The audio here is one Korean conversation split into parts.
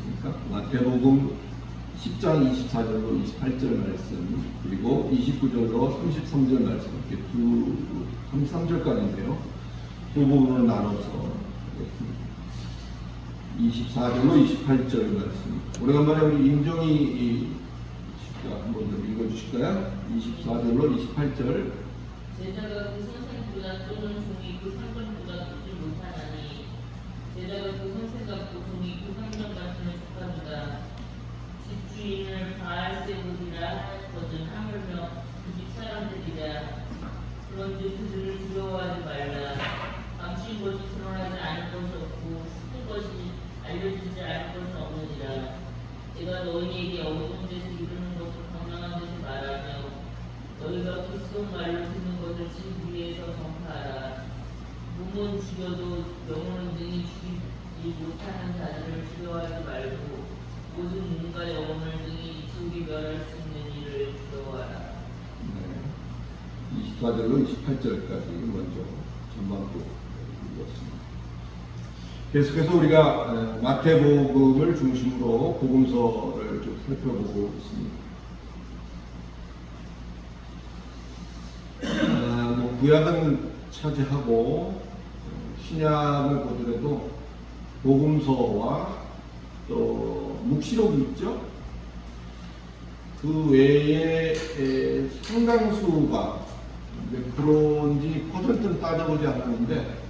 보겠습니까? 마태복음 10장 24절로 28절 말씀, 그리고 29절로 33절 말씀, 이렇게 33절까지인데요. 두 부분으로 나눠서 24절로 28절 말씀. 오래간만에 우리 임정희 씨가 한번 좀 읽어주실까요? 24절로 28절. 제자가 그 선생보다 또는 종이 그 상전보다 듣지 못하나니 제자가 그 선생 같고 종이 그 상전 같으면 축하보다 집주인을 바알세불이라 하였거든 하물며 그 집 사람들이라. 그런즉 그들을 두려워하지 말라. 감추인 것이 드러나지 않을 것이 없고 숨은 것이 알려지지 않을 것이 없느니라. 제가 너희에게 어두운 데서 이르는 것을 광명한 데서 말하며 너희가 귓속 말로 듣는 것을 집 위에서 전파하라. 몸은 죽여도 영혼은 능히 죽이지 못하는 자들을 두려워하지 말고 모든 몸과 영혼을 능히 지옥에 멸할 수 있는 이를 두려워하라. 네. 24절로 28절까지 먼저 전반부 읽었습니다. 계속해서 우리가 마태복음을 중심으로 복음서를 좀 살펴보고 있습니다. 구약은 차지하고 신약을 보더라도 복음서와 또 묵시록이 있죠. 그 외에 상당수가 몇 프로인지 퍼센트는 따져보지 않았는데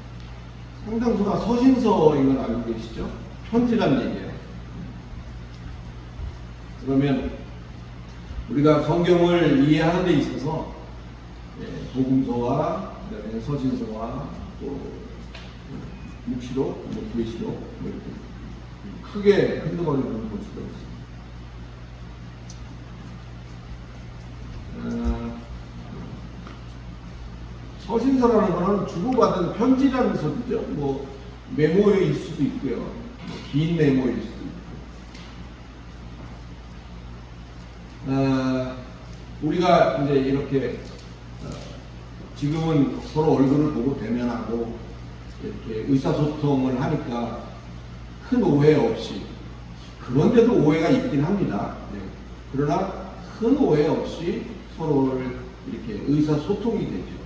상당수가 서신서인 걸 알고 계시죠? 편지란 얘기예요. 그러면 우리가 성경을 이해하는 데 있어서 복음서와 그다음에 서신서와 또 묵시록, 계시록 이렇게 크게 한두 가지 볼 수가 있습니다. 서신서라는 것은 주고받은 편지라는 소리죠. 뭐 메모일 수도 있고요, 긴 메모일 수도 있고. 우리가 이제 이렇게 지금은 서로 얼굴을 보고 대면하고 이렇게 의사소통을 하니까 큰 오해 없이, 그런데도 오해가 있긴 합니다. 네. 그러나 큰 오해 없이 서로를 이렇게 의사소통이 되죠.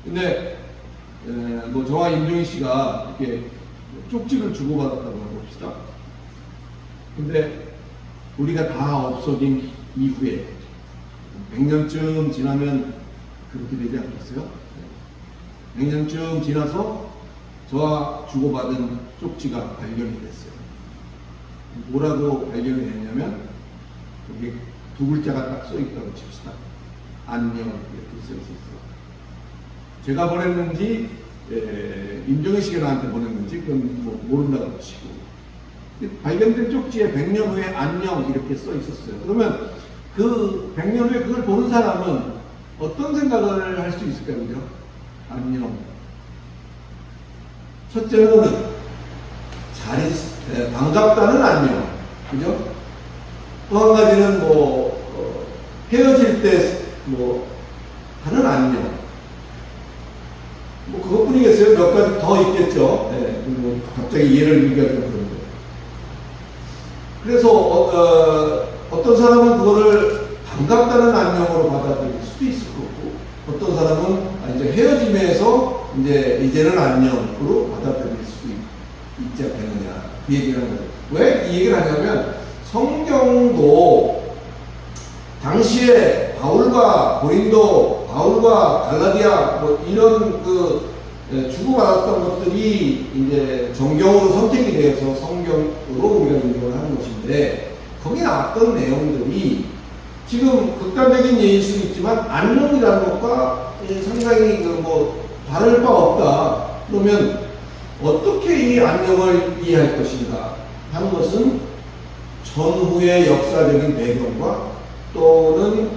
근데 뭐 저와 임종희 씨가 이렇게 쪽지를 주고받았다고 해봅시다. 근데 우리가 다 없어진 이후에 100년쯤 지나면 그렇게 되지 않겠어요? 100년쯤 지나서 저와 주고받은 쪽지가 발견이 됐어요. 뭐라고 발견이 됐냐면 여기 두 글자가 딱 써있다고 칩시다. 안녕, 이렇게 써있었어요. 제가 보냈는지 임종희 씨가 나한테 보냈는지 그건 뭐 모른다고 치고, 발견된 쪽지에 100년 후에 안녕 이렇게 써있었어요. 그러면 그 100년 후에 그걸 보는 사람은 어떤 생각을 할 수 있을까요? 그죠? 안녕. 첫째는 반갑다는 안녕. 그죠? 또 한 가지는 헤어질 때 하는 안녕. 그것뿐이겠어요? 몇 가지 더 있겠죠? 네. 갑자기 예를 들기가 좀 그런데. 그래서, 어떤 사람은 그거를 반갑다는 안녕으로 받아들일 수도 있을 거고, 어떤 사람은 이제 헤어짐에서 이제는 안녕으로 받아들일 수도 있지 않겠느냐. 그 얘기를 하는 거예요. 왜 이 얘기를 하냐면, 성경도 당시에 고린도, 바울과 갈라디아, 이런 주고받았던 것들이 이제 정경으로 선택이 되어서 성경으로 우리가 인정을 하는 것인데, 거기 나왔던 내용들이 지금 극단적인 예일 수는 있지만 안녕이라는 것과 상당히 다를 바 없다. 그러면 어떻게 이 안녕을 이해할 것인가 하는 것은 전후의 역사적인 배경과 또는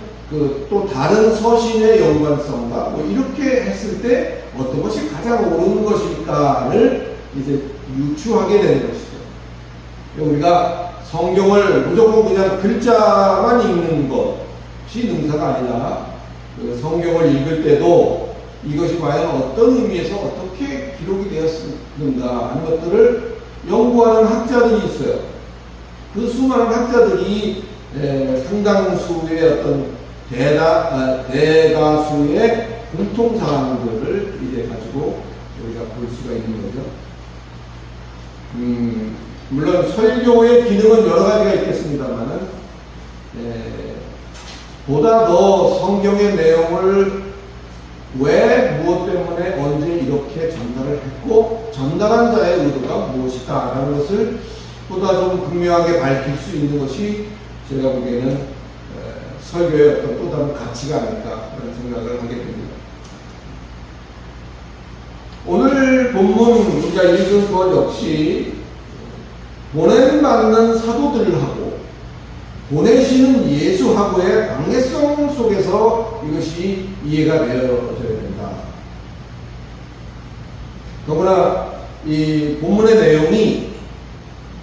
또 다른 서신의 연관성과 이렇게 했을 때 어떤 것이 가장 옳은 것일까를 이제 유추하게 되는 것이죠. 우리가 성경을 무조건 그냥 글자만 읽는 것이 능사가 아니라 성경을 읽을 때도 이것이 과연 어떤 의미에서 어떻게 기록이 되었는가 하는 것들을 연구하는 학자들이 있어요. 그 수많은 학자들이 상당수의 어떤 대다수의 공통사항들을 이제 가지고 우리가 볼 수가 있는 거죠. 물론 설교의 기능은 여러 가지가 있겠습니다만은 보다 더 성경의 내용을 왜 무엇 때문에 언제 이렇게 전달을 했고 전달한 자의 의도가 무엇이다 라는 것을 보다 좀 분명하게 밝힐 수 있는 것이 제가 보기에는 설교의 어떤 또 다른 가치가 아닐까 그런 생각을 하게 됩니다. 오늘 본문 우리가 읽은 것 역시 보냄받는 사도들하고 보내시는 예수하고의 관계성 속에서 이것이 이해가 되어져야 된다. 더구나 이 본문의 내용이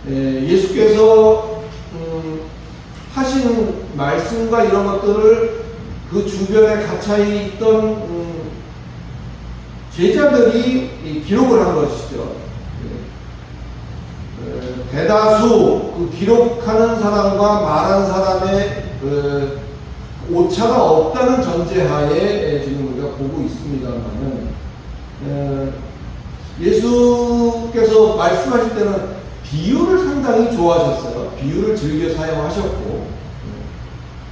예수께서 하시는 말씀과 이런 것들을 그 주변에 갇혀있던 제자들이 기록을 한 것이죠. 대다수 그 기록하는 사람과 말한 사람의 오차가 없다는 전제하에 지금 우리가 보고 있습니다만은 예수께서 말씀하실 때는 비유를 상당히 좋아하셨어요. 비유를 즐겨 사용하셨고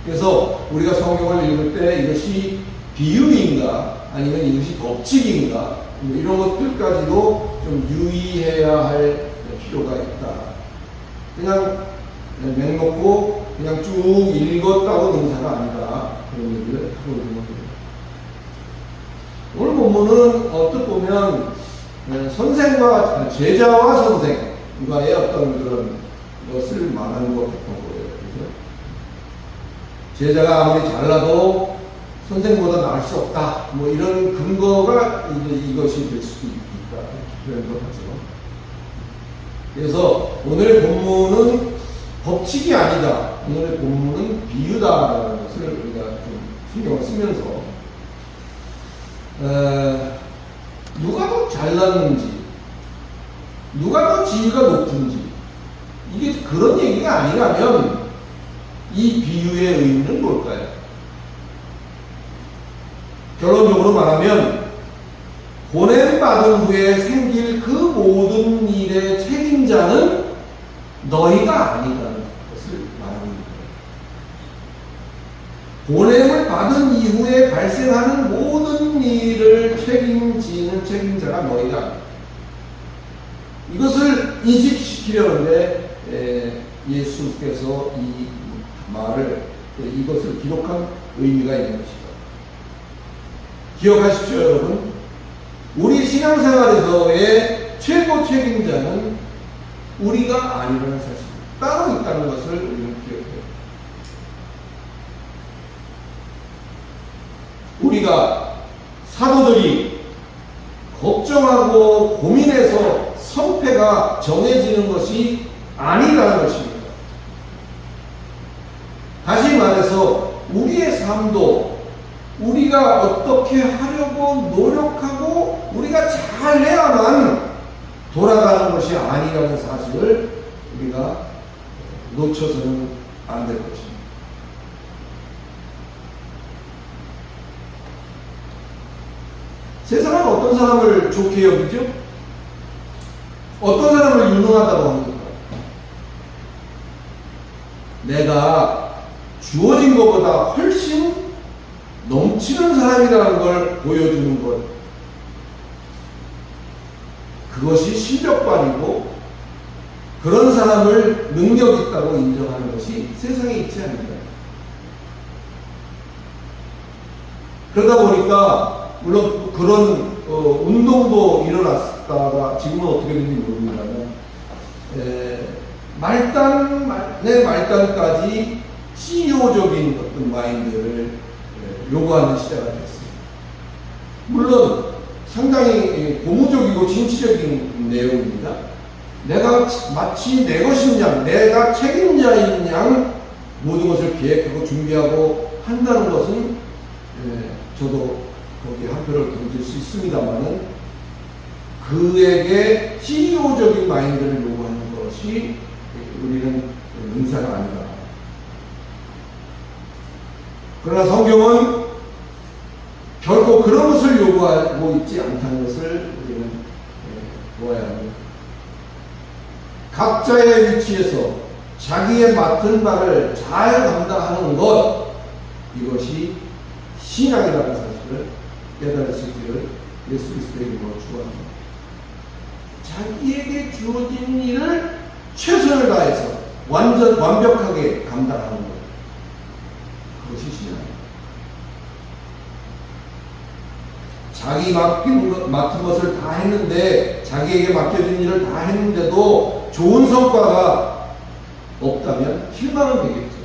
그래서 우리가 성경을 읽을 때 이것이 비유인가 아니면 이것이 법칙인가 이런 것들까지도 좀 유의해야 할 필요가 있다. 그냥 맹놓고 그냥 쭉 읽었다고 능사가 아니다. 그런 얘기를 하고 있는 겁니다. 오늘 본문은 어떻게 보면 선생과 제자와 선생과의 어떤 그런 것을 말하는 것 같은 거예요. 그죠? 제자가 아무리 잘나도 선생보다 나을 수 없다. 뭐 이런 근거가 이제 이것이 될 수도 있다. 그런 것 같죠. 그래서 오늘의 본문은 법칙이 아니다. 오늘의 본문은 비유다라는 것을 우리가 좀 신경을 쓰면서 누가 더 잘났는지 누가 더 지위가 높은지 이게 그런 얘기가 아니라면 이 비유의 의미는 뭘까요? 결론적으로 말하면 보냄받은 후에 생길 그 모든 일의 책임자는 너희가 아니라는 것을 말합니다. 보냄을 받은 이후에 발생하는 모든 일을 책임지는 책임자가 너희가 아니다. 이것을 인식시키려는데 예수께서 이 말을 이것을 기록한 의미가 있는 것이다. 기억하십시오, 여러분. 우리 신앙생활에서의 최고 책임자는 우리가 아니라는 사실, 따로 있다는 것을 우리는 기억해요. 우리가 사도들이 걱정하고 고민해서 성패가 정해지는 것이 아니라는 것입니다. 다시 말해서 우리의 삶도 우리가 어떻게 하려고 노력하고 우리가 잘해야만 돌아가는 것이 아니라는 사실을 우리가 놓쳐서는 안 될 것입니다. 세상은 어떤 사람을 좋게 여기죠? 어떤 사람을 유능하다고 합니까? 내가 주어진 것보다 훨씬 넘치는 사람이라는 걸 보여주는 것. 그것이 실력발이고 그런 사람을 능력 있다고 인정하는 것이 세상에 있지 않는다. 그러다 보니까 물론 그런 운동도 일어났다가 지금은 어떻게 되는지 모릅니다만 말단의 말단까지 CEO적인 어떤 마인드를 요구하는 시대가 됐습니다. 물론 상당히 고무적이고 진취적인 내용입니다. 내가 마치 내 것인 양, 내가 책임자인 양 모든 것을 계획하고 준비하고 한다는 것은 저도 거기에 한 표를 던질 수 있습니다만은 그에게 CEO적인 마인드를 요구하는 것이 우리는 은사가 아니다. 그러나 성경은 결코 그런 것을 요구하고 있지 않다는 것을 우리는 보아야 합니다. 각자의 위치에서 자기의 맡은 바를 잘 감당하는 것, 이것이 신앙이라는 사실을 깨달을 수 있기를 예수 그리스도의 이름으로 축원합니다. 자기에게 주어진 일을 최선을 다해서 완벽하게 감당하는 것, 그것이 신앙입니다. 자기 맡은 것을 다 했는데, 자기에게 맡겨진 일을 다 했는데도 좋은 성과가 없다면 실망은 되겠죠.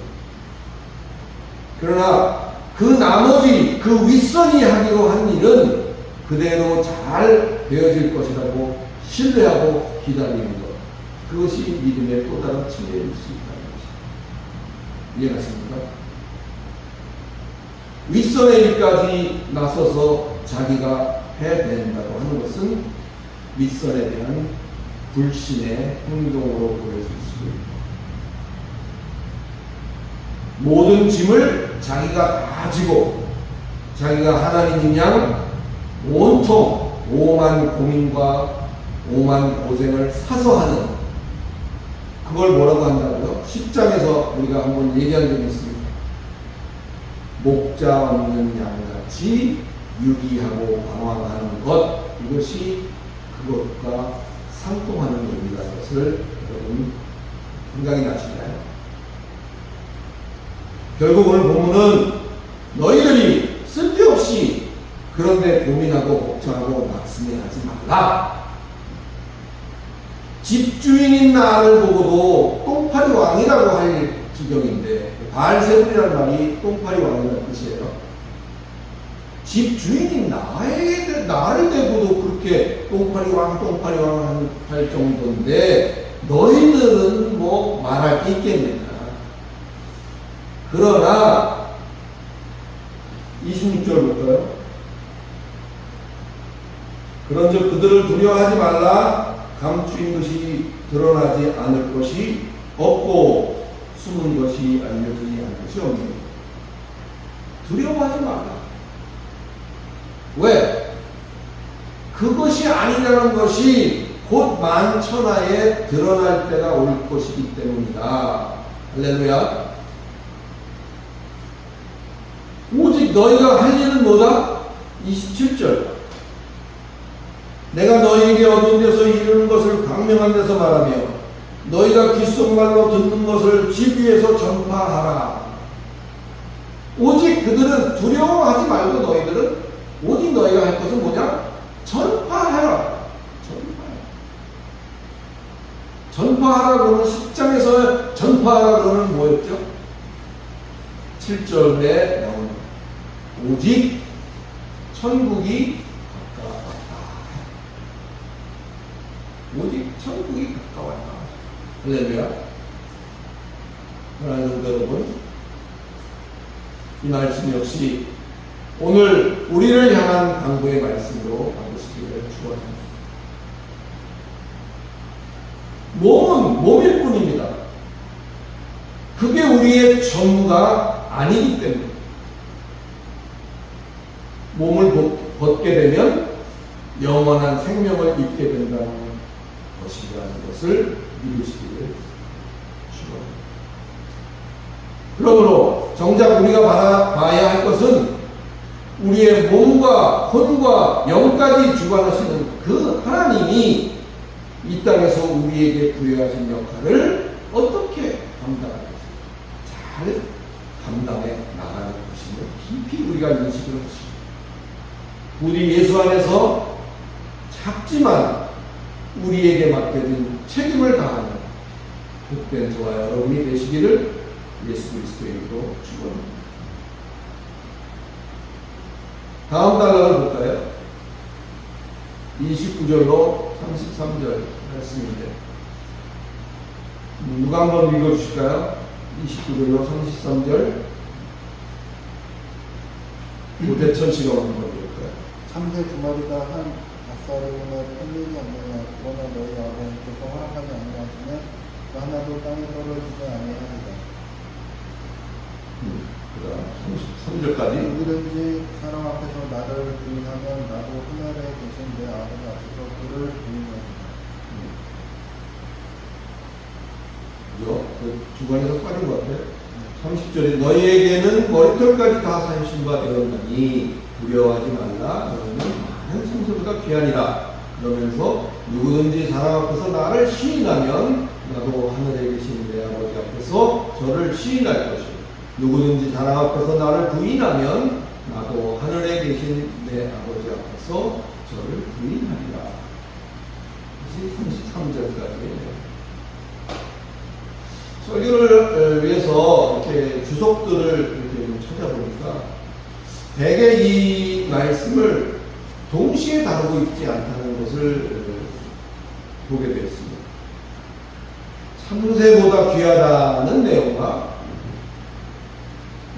그러나 그 나머지, 그 윗선이 하기로 한 일은 그대로 잘 되어질 것이라고 신뢰하고 기다리는 것, 그것이 믿음의 또 다른 층계일 수 있다는 것입니다. 이해가십니까? 윗선의 일까지 나서서 자기가 해낸다고 하는 것은 윗선에 대한 불신의 행동으로 보여질 수 있습니다. 모든 짐을 자기가 가지고 자기가 하나님 양 온통 오만 고민과 오만 고생을 사서 하는, 그걸 뭐라고 한다고요? 10장에서 우리가 한번 얘기한 적이 있습니다. 목자 없는 양같이 유기하고 방황하는 것, 이것이 그것과 상통하는 일이라는 것을 여러분 생각이 나시나요? 결국 오늘 본문은 너희들이 쓸데없이 그런데 고민하고 걱정하고 낙심하지 말라. 집주인인 나를 보고도 똥파리 왕이라고 할 지경인데, 바알세불이라는 말이 똥파리 왕이라는 뜻이에요. 집주인인 나를 대고도 그렇게 똥파리 왕 할 정도인데 너희들은 뭐 말할 게 있겠느냐. 그러나 26절 볼까요? 그런즉 그들을 두려워하지 말라. 감추인 것이 드러나지 않을 것이 없고 숨은 것이 알려지지 않을 것이 없느니라. 두려워하지 말라. 왜? 그것이 아니라는 것이 곧 만천하에 드러날 때가 올 것이기 때문이다. 할렐루야. 오직 너희가 할 일은 뭐다? 27절. 내가 너희에게 어두운 데서 이르는 것을 광명한 데서 말하며 너희가 귓속말로 듣는 것을 집 위에서 전파하라. 오직 그들은 두려워하지 말고 너희들은 오직 너희가 할 것은 뭐냐? 전파하라. 전파하라 그러면 10장에서 전파하라 그러면 뭐였죠? 7절에 나오는 오직 천국이 오직 천국이 가까웠다. 할렐루야. 하나님 여러분, 이 말씀 역시 오늘 우리를 향한 당부의 말씀으로 받으시기를 축원합니다. 몸은 몸일 뿐입니다. 그게 우리의 전부가 아니기 때문에 몸을 벗게 되면 영원한 생명을 입게 된다는 것이라는 것을 믿으시기를 축원합니다. 그러므로 정작 우리가 봐야 할 것은 우리의 몸과 혼과 영까지 주관하시는 그 하나님이 이 땅에서 우리에게 부여하신 역할을 어떻게 감당하는지 잘 감당해 나가는 것임을 깊이 우리가 인식을 하십니다. 우리 예수 안에서 작지만 우리에게 맡겨진 책임을 다하는 복된 저와 여러분이 되시기를 예수 그리스도의 이름으로 축원합니다. 다음 단락을 볼까요? 29절로 33절 말씀인데 누가 한번 읽어주실까요? 29절로 33절 고대천 씨가 한번 읽을까요? 3세 두 마리가 한 박살이나 풀리지 않느냐. 그러나 너희 아버지께서 허락하지 아니하시면 하나도 땅에 떨어지지 아니하리라. 그 다음 33절까지. 누구든지 사람 앞에서 나를 부인하면 나도 하늘에 계신 내 아버지 앞에서 그를 부인하리라. 그죠? 그 중간에서 빠진 것 같아요. 30절에 너희에게는 머리털까지 다 사신 바 되었나니 두려워하지 말라. 너희는 많은 생수보다 귀하니라. 그러면서 누구든지 사람 앞에서 나를 시인하면 나도 하늘에 계신 내 아버지 앞에서 저를 시인할 것이고 누구든지 사람 앞에서 나를 부인하면 나도 하늘에 계신 내 아버지 앞에서 저를 부인하리라. 다시 33절까지. 설교를 위해서 이렇게 주석들을 이렇게 좀 찾아보니까 대개 이 말씀을 동시에 다루고 있지 않다는 것을 보게 되었습니다. 참새보다 귀하다는 내용과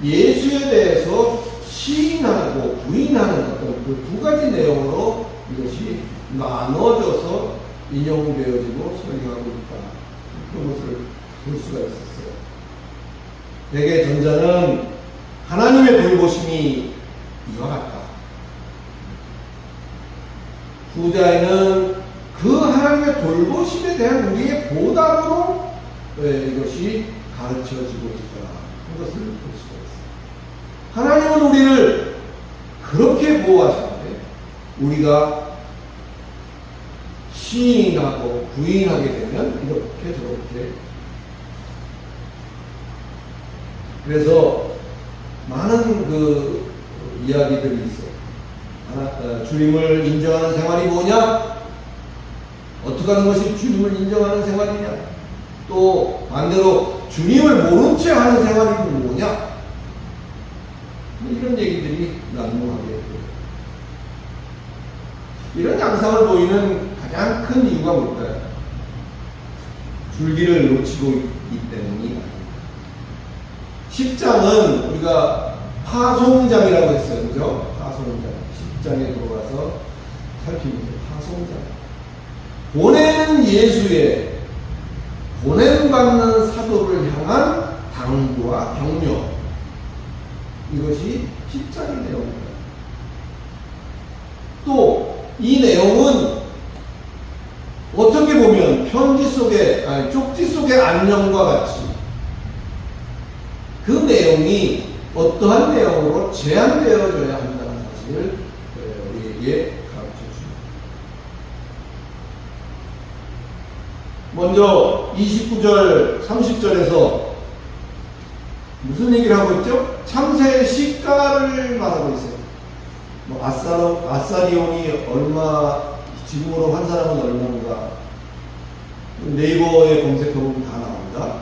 예수에 대해서 시인하고 부인하는 어떤 그 두 가지 내용으로 이것이 나눠져서 인용되어지고 설명하고 있다. 그런 것을 볼 수가 있었어요. 대개 전자는 하나님의 돌보심이 이와 같다. 후자에는 그 하나님의 돌보심에 대한 우리의 보답으로 이것이 가르쳐지고 있다. 그것을 볼 수가 있어요. 하나님은 우리를 그렇게 보호하시는데 우리가 시인하고 부인하게 되면 이렇게 저렇게 그래서 많은 그 이야기들이 있어요. 주님을 인정하는 생활이 뭐냐? 어떻게 하는 것이 주님을 인정하는 생활이냐? 또 반대로 주님을 모른 채 하는 생활이 뭐냐? 이런 얘기들이 난무하게 돼요. 이런 양상을 보이는 가장 큰 이유가 뭘까요? 줄기를 놓치고 있기 때문이 아닙니다. 10장은 우리가 파송장이라고 했어요. 그죠? 파송장. 10장에 들어가서 살피면서 파송장. 보내는 예수의 보냄받는 사도를 향한 당부와 격려. 이것이 10장의 내용입니다. 또 이 내용은 어떻게 보면 편지 속에, 쪽지 속의 안녕과 같이 그 내용이 어떠한 내용으로 제한되어져야 한다는 사실을 우리에게 가르쳐 줍니다. 먼저 29절, 30절에서 무슨 얘기를 하고 있죠? 참새의 시가를 말하고 있어요. 뭐 아사리온이 얼마, 지금으로 한 사람은 얼마인가? 네이버에 검색해보면 다 나옵니다.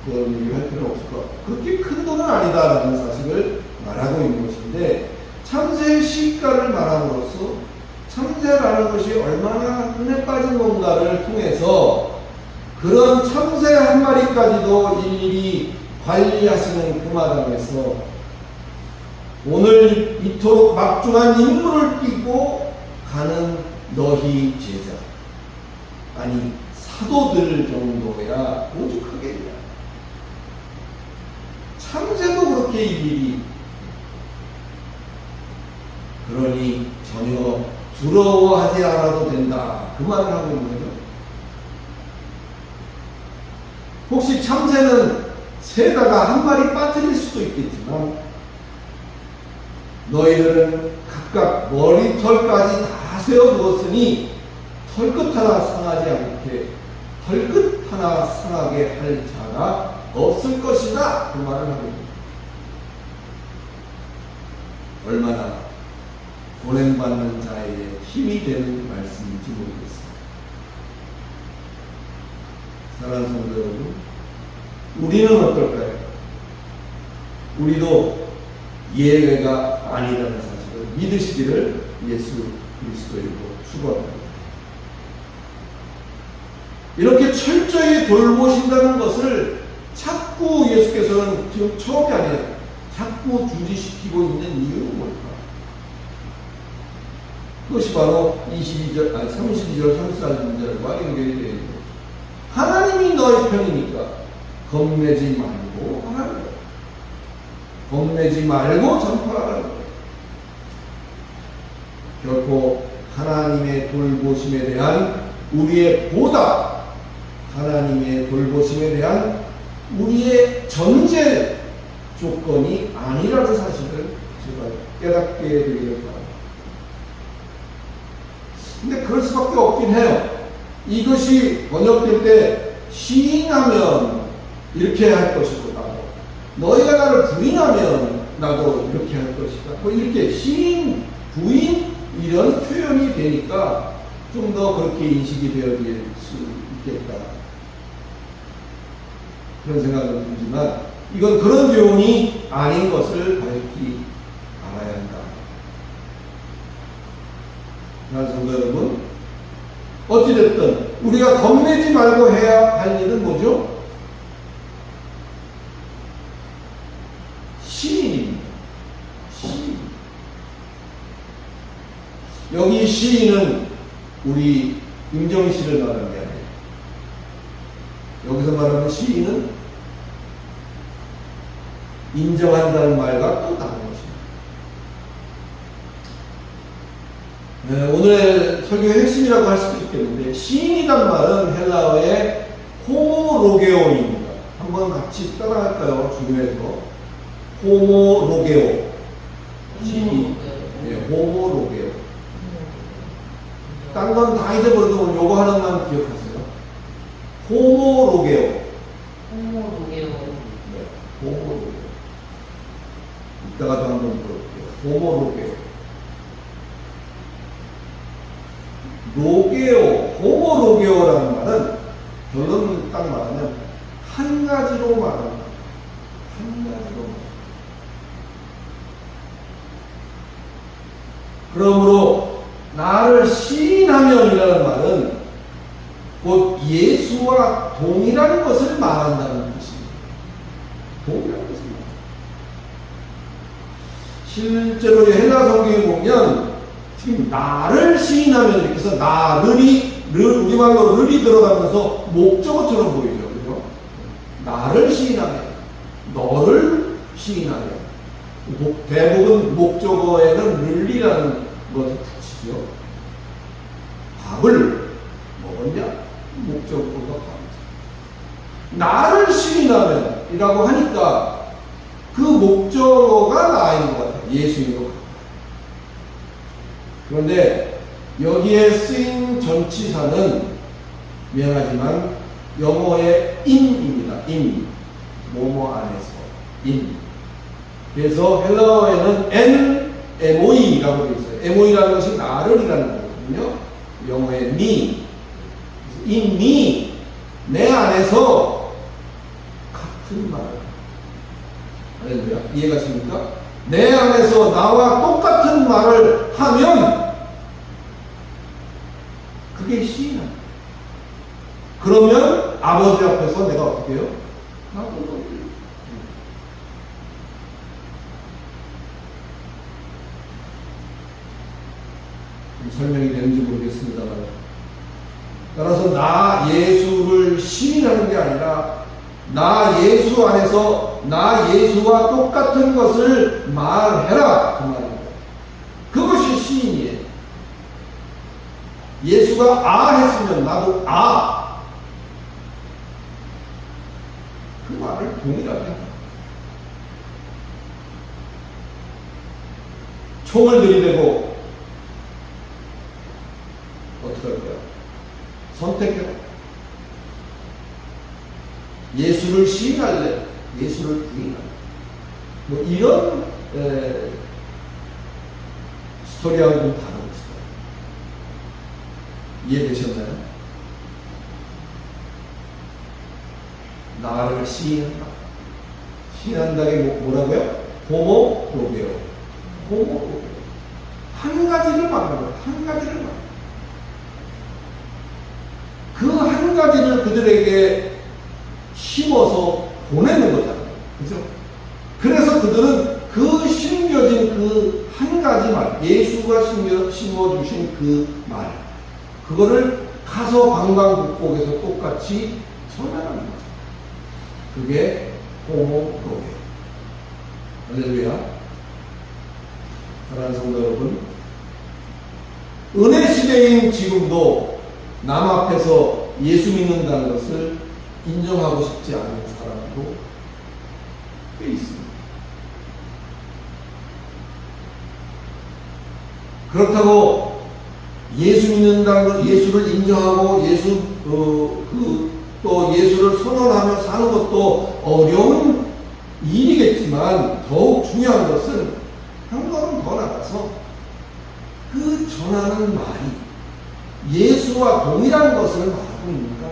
그런 얘기를 할 필요는 없을 것 같아요. 그렇게 큰 돈은 아니다라는 사실을 말하고 있는 것인데, 참새의 시가를 말함으로써 참새라는 것이 얼마나 흔해 빠진 건가를 통해서 그런 참새 한 마리까지도 일일이 관리하시는 그 마당에서 오늘 이토록 막중한 임무를 띠고 가는 너희 제자, 아니 사도들 정도야 오죽하겠냐. 참새도 그렇게 일일이, 그러니 전혀 두려워하지 않아도 된다, 그 말을 하고 있는 거죠. 혹시 참새는 새다가 한 마리 빠뜨릴 수도 있겠지만 너희들은 각각 머리털까지 다 세워두었으니 털끝 하나 상하지 않게, 털끝 하나 상하게 할 자가 없을 것이다, 그 말을 하고 있습니다. 얼마나 보냄받는 자에게 힘이 되는 말씀인지 모르겠습니다. 사랑하는 성도 여러분, 우리는 어떨까요? 우리도 예외가 아니라는 사실을 믿으시기를 예수 그리스도의 이름으로 축원합니다. 이렇게 철저히 돌보신다는 것을 자꾸 예수께서는 지금 처음이 아니라 자꾸 주지시키고 있는 이유는 뭘까? 그것이 바로 32절, 아니 32절, 33절과 연결이 되어 있는 거죠. 하나님이 너의 편이니까 겁내지 말고 하라는 거예요. 겁내지 말고 전파하라는 거예요. 결코 하나님의 돌보심에 대한 우리의 보답, 하나님의 돌보심에 대한 우리의 전제 조건이 아니라는 사실을 제가 깨닫게 되기를 바랍니다. 근데 그럴 수밖에 없긴 해요. 이것이 번역될 때 시인하면 이렇게 할 것이고 나도 너희가 나를 부인하면 나도 이렇게 할 것이다. 뭐 이렇게 시인, 부인 이런 표현이 되니까 좀 더 그렇게 인식이 되어질 수 있겠다. 그런 생각은 들지만 이건 그런 교훈이 아닌 것을 밝히 알아야 한다. 그래서 성도 여러분, 어찌됐든 우리가 겁내지 말고 해야 할 일은 뭐죠? 시인입니다. 시인. 여기 시인은 우리 임정희 씨를 말하는 게 아니에요. 여기서 말하는 시인은 인정한다는 말과 또 다른 것입니다. 네, 오늘의 설교의 핵심이라고 할 수도 있겠는데 시인이란 말은 헬라어의 호모로게오입니다. 한번 같이 따라할까요? 중요해서 호모로게오. 시인. 네, 호모로게오. 딴 건 다 잊어버려도 요거 하나만 기억하세요. 호모로게오. 호모로게오. 네, 호모로게오. 이따가도 한번 볼게요. 호모로게오. 로게오, 호모로게오라는 말은 결론을 딱 말하면 한 가지로 말합니다. 한 가지로 말합니다. 그러므로 나를 시인하면이라는 말은 곧 예수와 동일한 것을 말한다는 뜻입니다. 동일한 것을 말합니다. 실제로 헬라 성경에 보면 지금 나를 시인하면 이렇게 해서 나를이 우리말로 르이 들어가면서 목적어처럼 보이죠. 그죠? 나를 시인하면, 너를 시인하면. 대부분 목적어에는 르이라는 것을 붙이죠. 밥을 먹었냐? 목적어가 밥이죠. 나를 시인하면 이라고 하니까 그 목적어가 나인 것 같아요. 예수인 것 같아요. 그런데 여기에 쓰인 전치사는 미안하지만 영어의 in입니다. in. 뭐뭐 안에서. in. 그래서 헬라어에는 moe라고 되어 있어요. moe라는 것이 나를이라는 거거든요. 영어의 me. in me. 내 안에서 같은 말. 할렐루야. 이해가십니까? 내 안에서 나와 똑같은 말을 하면 그게 시인합니다. 그러면 아버지 앞에서 내가 어떻게 해요? 나도 설명이 되는지 모르겠습니다만 따라서 나 예수를 시인하는 게 아니라 나 예수 안에서 나 예수와 똑같은 것을 말해라 그 말입니다. 그것이 시인이에요. 예수가 아 했으면 나도 아. 그 말을 동일하게 합니다. 총을 들이대고 어떻게 할까요? 선택해라. 예수를 시인할래? 예수를 부인할래? 뭐 이런 스토리하고 좀 다른 것이다. 이해되셨나요? 나를 시인한다. 시인한다는 게 뭐라고요? 호모로게오. 호모로게오. 한 가지를 말하는 거예요. 한 가지를 말하는 거예요. 그 한 가지를 그들에게 심어서 보내는 거잖아요. 그죠? 그래서 그들은 그 신경 숨겨진 그 한 가지 말, 예수가 심어주신 그 말, 그거를 가서 방방곡곡에서 똑같이 전하는 거죠. 그게 호모로게. 할렐루야. 사랑하는 성도 여러분, 은혜 시대인 지금도 남 앞에서 예수 믿는다는 것을 인정하고 싶지 않은 사람도 꽤 있습니다. 그렇다고 예수 믿는다는 것, 예수를 인정하고 또 예수를 선언하며 사는 것도 어려운 일이겠지만 더욱 중요한 것은 한 걸음 더 나가서 그 전하는 말이 예수와 동일한 것을 말하고 있는가?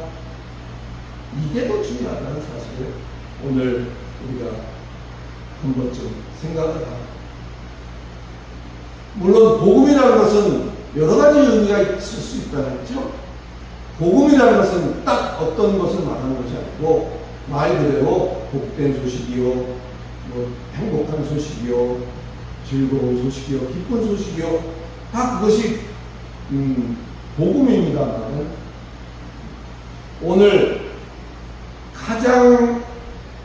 이게 더 중요하다는 사실을 오늘 우리가 한 번쯤 생각을 합니다. 물론 복음이라는 것은 여러 가지 의미가 있을 수 있다는 거죠. 복음이라는 것은 딱 어떤 것을 말하는 것이 아니고 말 그대로 복된 소식이요, 뭐 행복한 소식이요, 즐거운 소식이요, 기쁜 소식이요, 다 그것이 복음입니다만 오늘 가장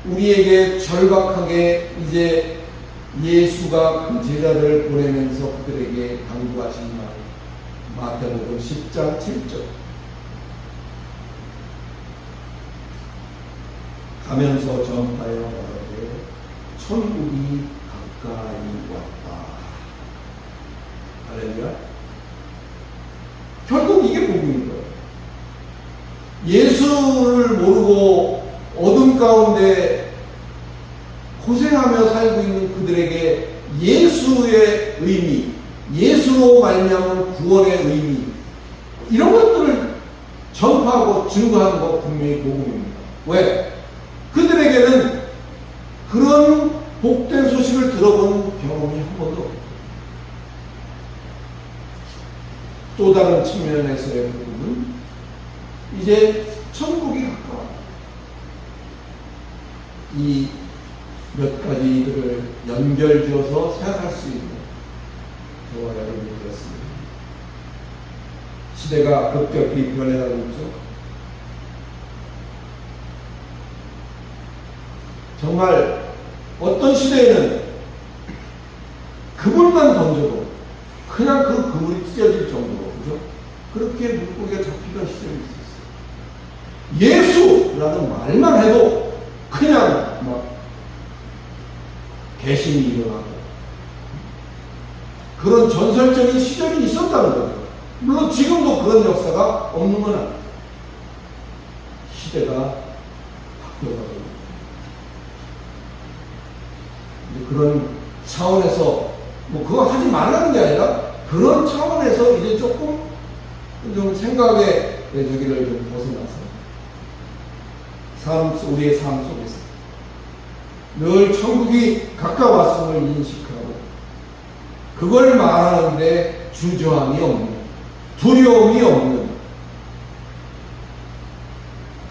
우리에게 절박하게 이제 예수가 그 제자들을 보내면서 그들에게 강구하신 말, 마태복음 10장 7절. 가면서 전파하여 말하되 천국이 가까이 왔다. 할렐루야. 결국 이게 복음인 거예요. 예수를 모르고 어둠 가운데 고생하며 살고 있는 그들에게 예수의 의미, 예수로 말미암은 구원의 의미, 이런 것들을 전파하고 증거하는 것 분명히 복음입니다. 왜? 그들에게는 그런 복된 소식을 들어본 경험이 한 번도 없고, 또 다른 측면에서의 복음은 이제 천국이 가까워. 이 몇 가지들을 연결지어서 생각할 수 있는 저와 여러분이 되었습니다. 시대가 급격히 변해가고 있죠. 정말 어떤 시대에는 그물만 던져도 그냥 그 그물이 찢어질 정도로, 그죠? 그렇게 물고기가 잡히던 시절이 있었어요. 예수라는 말만 해도 그냥 막 개신이 일어나고 그런 전설적인 시절이 있었다는 거죠. 물론 지금도 그런 역사가 없는 건 아니에요. 시대가 바뀌어가고 그런 차원에서 뭐 그거 하지 말라는 게 아니라 그런 차원에서 이제 조금 좀 생각의 저기를 좀 벗어나서 우리의 삶 속에서 늘 천국이 가까웠음을 인식하고 그걸 말하는데 주저함이 없는, 두려움이 없는,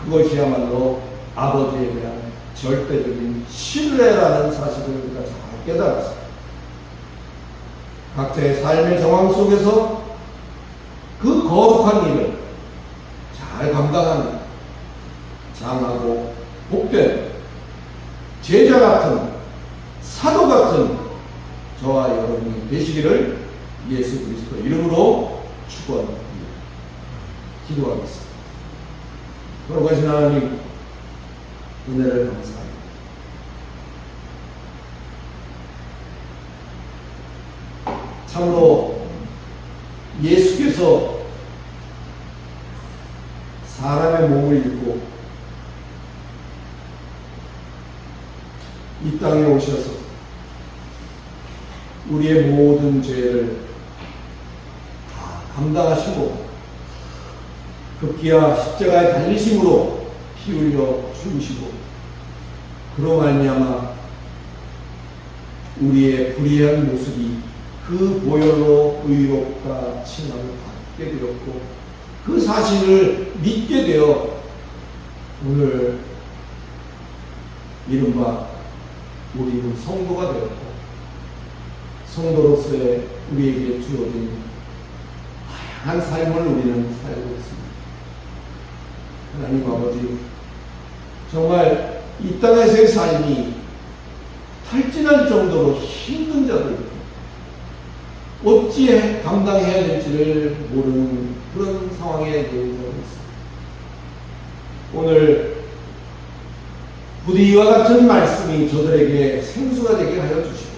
그것이야말로 아버지에 대한 절대적인 신뢰라는 사실을 우리가 잘 깨달았습니다. 각자의 삶의 정황 속에서 그 거룩한 일을 잘 감당하는 장하고 복된 제자 같은, 사도 같은 저와 여러분이 되시기를 예수 그리스도 이름으로 축원합니다. 기도하겠습니다. 거룩하신 하나님, 은혜를 감사합니다. 참으로 예수께서 사람의 몸을 입고 이 땅에 오셔서 우리의 모든 죄를 다 감당하시고 급기야 십자가에 달리심으로 피 흘려 죽으시고 그로 말미암아 우리의 불의한 모습이 그 보혈로 의롭다 칭함을 받게 되었고 그 사실을 믿게 되어 오늘 이른바 우리는 성도가 되었고 성도로서의 우리에게 주어진 다양한 삶을 우리는 살고 있습니다. 하나님 아버지, 정말 이 땅에서의 삶이 탈진할 정도로 힘든 자도 있고 어찌 감당해야 될지를 모르는 그런 상황에 놓여 있습니다. 오늘 부디 이와 같은 말씀이 저들에게 생수가 되게 하여 주시고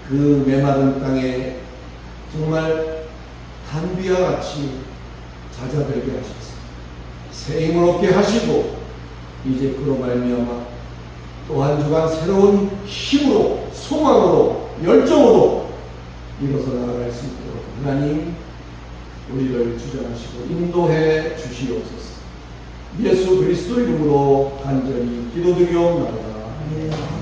그 메마른 땅에 정말 단비와 같이 잦아들게 하셔서 새 힘을 얻게 하시고 이제 그로 말미암아 또 한 주간 새로운 힘으로 소망으로 열정으로 일어서 나아갈 수 있도록 하나님 우리를 주장하시고 인도해 주시옵소서. 예수 그리스도 이름으로 간절히 기도드리옵나이다.